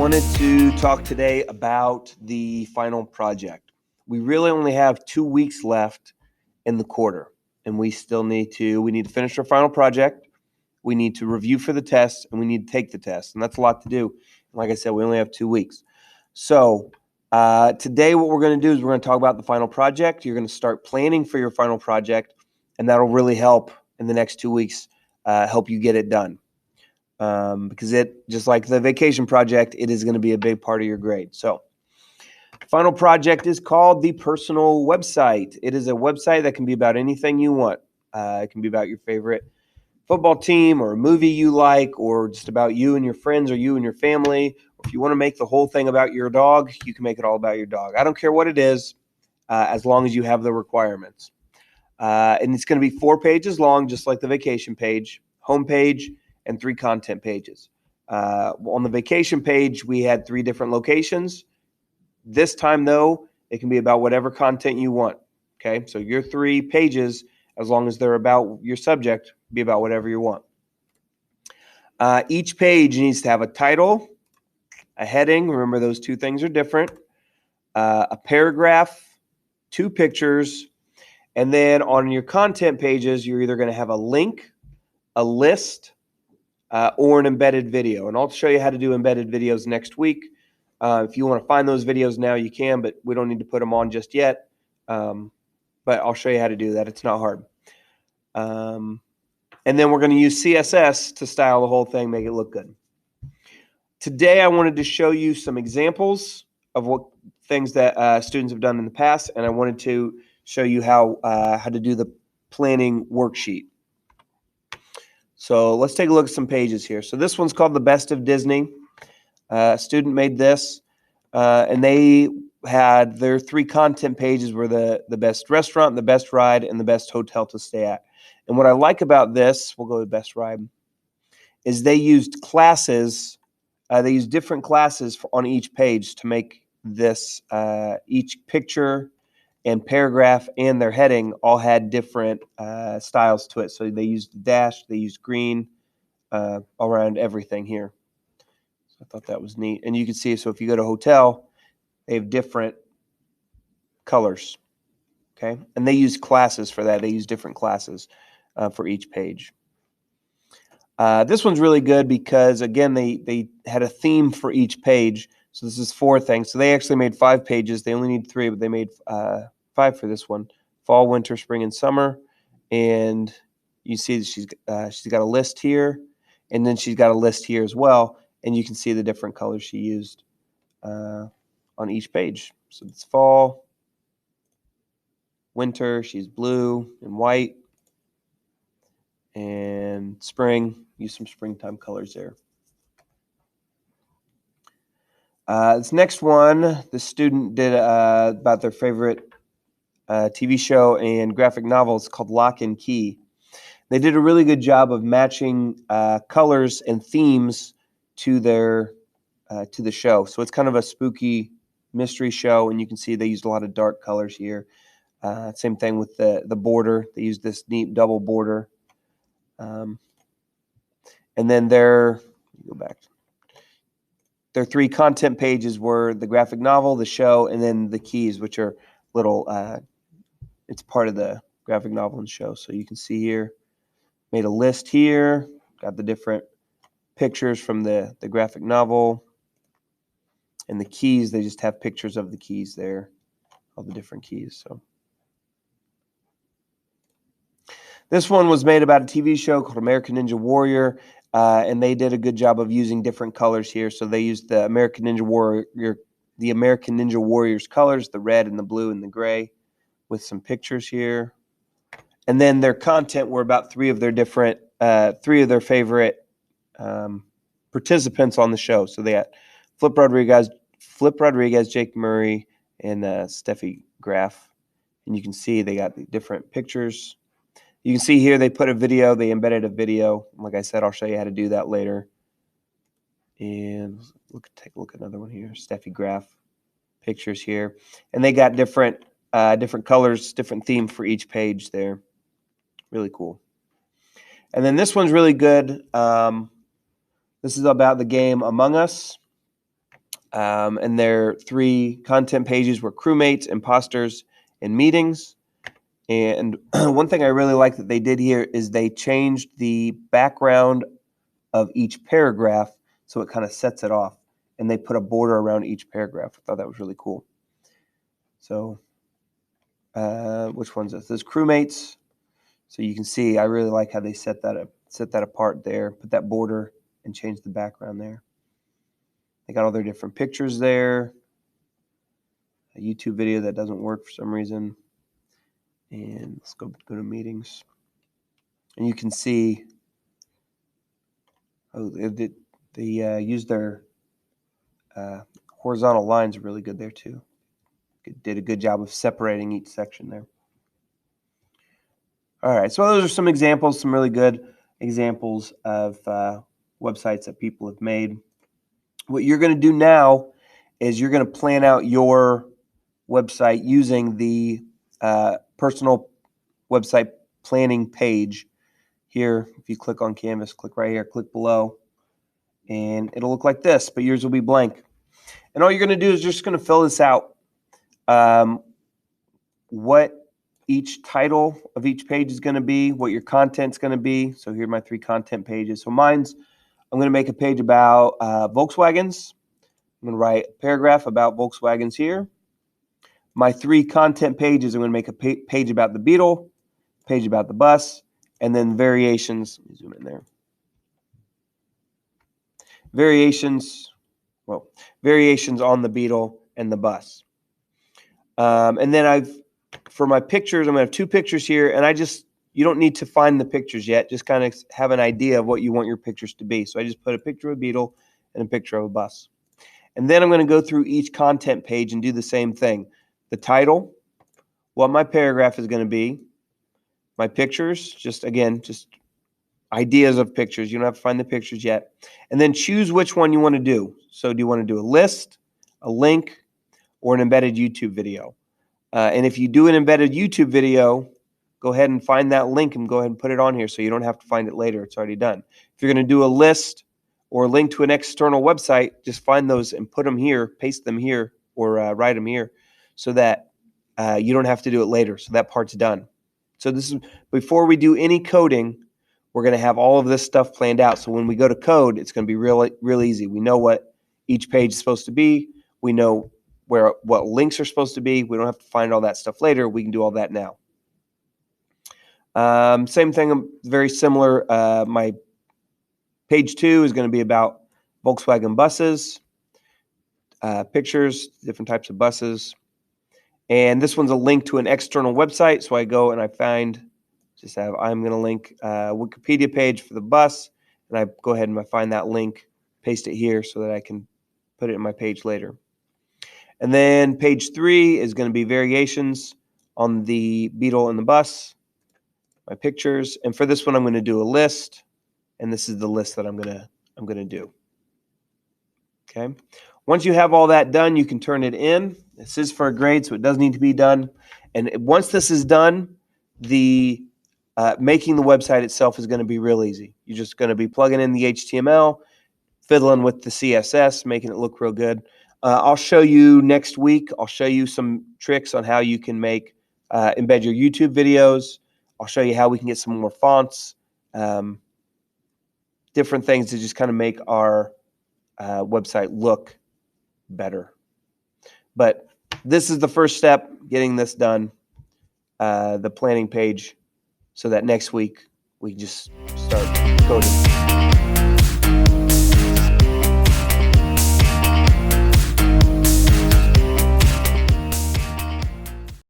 wanted to talk today about the final project. We really only have 2 weeks left in the quarter, and we need to finish our final project. We need to review for the test, and we need to take the test, and that's a lot to do. Like I said, we only have 2 weeks. So today what we're going to do is we're going to talk about the final project. You're going to start planning for your final project, and that'll really help in the next 2 weeks, help you get it done. Because just like the vacation project, it is going to be a big part of your grade. So final project is called the personal website. It is a website that can be about anything you want. It can be about your favorite football team or a movie you like, or just about you and your friends or you and your family. If you want to make the whole thing about your dog, you can make it all about your dog. I don't care what it is, as long as you have the requirements. And it's going to be 4 pages long, just like the vacation page, home page, and 3 content pages. On the vacation page, we had 3 different locations. This time, though, it can be about whatever content you want. Okay, so your 3 pages, as long as they're about your subject, be about whatever you want. Each page needs to have a title, a heading. Remember, those 2 things are different. A paragraph, 2 pictures, and then on your content pages, you're either going to have a link, a list, or an embedded video. And I'll show you how to do embedded videos next week. If you want to find those videos now, you can, but we don't need to put them on just yet. But I'll show you how to do that. It's not hard. And then we're going to use CSS to style the whole thing, make it look good. Today, I wanted to show you some examples of what things that students have done in the past, and I wanted to show you how to do the planning worksheet. So let's take a look at some pages here. So this one's called The Best of Disney. A student made this, and they had their 3 content pages were the best restaurant, the best ride, and the best hotel to stay at. And what I like about this, we'll go with best ride, is they used classes. They used different classes on each page to make this. Each picture and paragraph and their heading all had different styles to it. So they used dash, they used green around everything here. So I thought that was neat. And you can see, so if you go to hotel, they have different colors, okay? And they use classes for that. They use different classes for each page. This one's really good because, again, they had a theme for each page. So this is 4 things. So they actually made 5 pages. They only need 3, but they made 5 for this one: fall, winter, spring, and summer. And you see she's got a list here, and then she's got a list here as well. And you can see the different colors she used on each page. So it's fall, winter, she's blue and white, and spring, use some springtime colors there. This next one, the student did about their favorite TV show and graphic novel. It's called Lock and Key. They did a really good job of matching colors and themes to the show. So it's kind of a spooky mystery show, and you can see they used a lot of dark colors here. Same thing with the border. They used this neat double border. And then their 3 content pages were the graphic novel, the show, and then the keys, which are little, it's part of the graphic novel and show. So you can see here, made a list here, got the different pictures from the graphic novel, and the keys, they just have pictures of the keys there, all the different keys. So this one was made about a TV show called American Ninja Warrior, and they did a good job of using different colors here. So they used the American Ninja Warrior's colors, the red and the blue and the gray, with some pictures here. And then their content were about 3 of their favorite participants on the show. So they had Flip Rodriguez, Jake Murray, and Steffi Graf. And you can see they got the different pictures. You can see here they put a video, they embedded a video. Like I said, I'll show you how to do that later. And take a look at another one here, Steffi Graf pictures here. And they got different colors, different theme for each page there. Really cool. And then this one's really good. This is about the game Among Us. And their 3 content pages were crewmates, imposters, and meetings. And one thing I really like that they did here is they changed the background of each paragraph so it kind of sets it off. And they put a border around each paragraph. I thought that was really cool. So which one's this? This crewmates. So you can see I really like how they set that apart there, put that border and change the background there. They got all their different pictures there. A YouTube video that doesn't work for some reason. And let's go to meetings. And you can see, they used their horizontal lines really good there too. Did a good job of separating each section there. All right, so those are some examples, some really good examples of websites that people have made. What you're going to do now is you're going to plan out your website using the personal website planning page here. If you click on Canvas, click right here, click below, and it'll look like this, but yours will be blank. And all you're going to do is you're just going to fill this out. What each title of each page is going to be, what your content's going to be. So here are my 3 content pages. So I'm going to make a page about Volkswagens. I'm going to write a paragraph about Volkswagens here. My 3 content pages, I'm going to make a page about the Beetle, page about the bus, and then variations. Let me zoom in there. Variations on the Beetle and the bus. And then for my pictures, I'm going to have 2 pictures here, and you don't need to find the pictures yet. Just kind of have an idea of what you want your pictures to be. So I just put a picture of a Beetle and a picture of a bus. And then I'm going to go through each content page and do the same thing. The title, what my paragraph is going to be, my pictures, just ideas of pictures. You don't have to find the pictures yet. And then choose which one you want to do. So do you want to do a list, a link, or an embedded YouTube video? And if you do an embedded YouTube video, go ahead and find that link and go ahead and put it on here so you don't have to find it later. It's already done. If you're going to do a list or a link to an external website, just find those and put them here, paste them here, or write them here so that you don't have to do it later. So that part's done. So this is before we do any coding, we're going to have all of this stuff planned out. So when we go to code, it's going to be real easy. We know what each page is supposed to be. We know what links are supposed to be. We don't have to find all that stuff later. We can do all that now. Same thing, very similar. My page 2 is going to be about Volkswagen buses, pictures, different types of buses. And this one's a link to an external website. So I go and I I'm going to link a Wikipedia page for the bus. And I go ahead and I find that link, paste it here so that I can put it in my page later. And then page 3 is going to be variations on the Beetle and the bus, my pictures. And for this one, I'm going to do a list. And this is the list that I'm going to do. Okay. Once you have all that done, you can turn it in. This is for a grade, so it does need to be done. And once this is done, the making the website itself is going to be real easy. You're just going to be plugging in the HTML, fiddling with the CSS, making it look real good. I'll show you next week. I'll show you some tricks on how you can embed your YouTube videos. I'll show you how we can get some more fonts, different things to just kind of make our website look better. But this is the first step, getting this done, the planning page, so that next week we just start coding.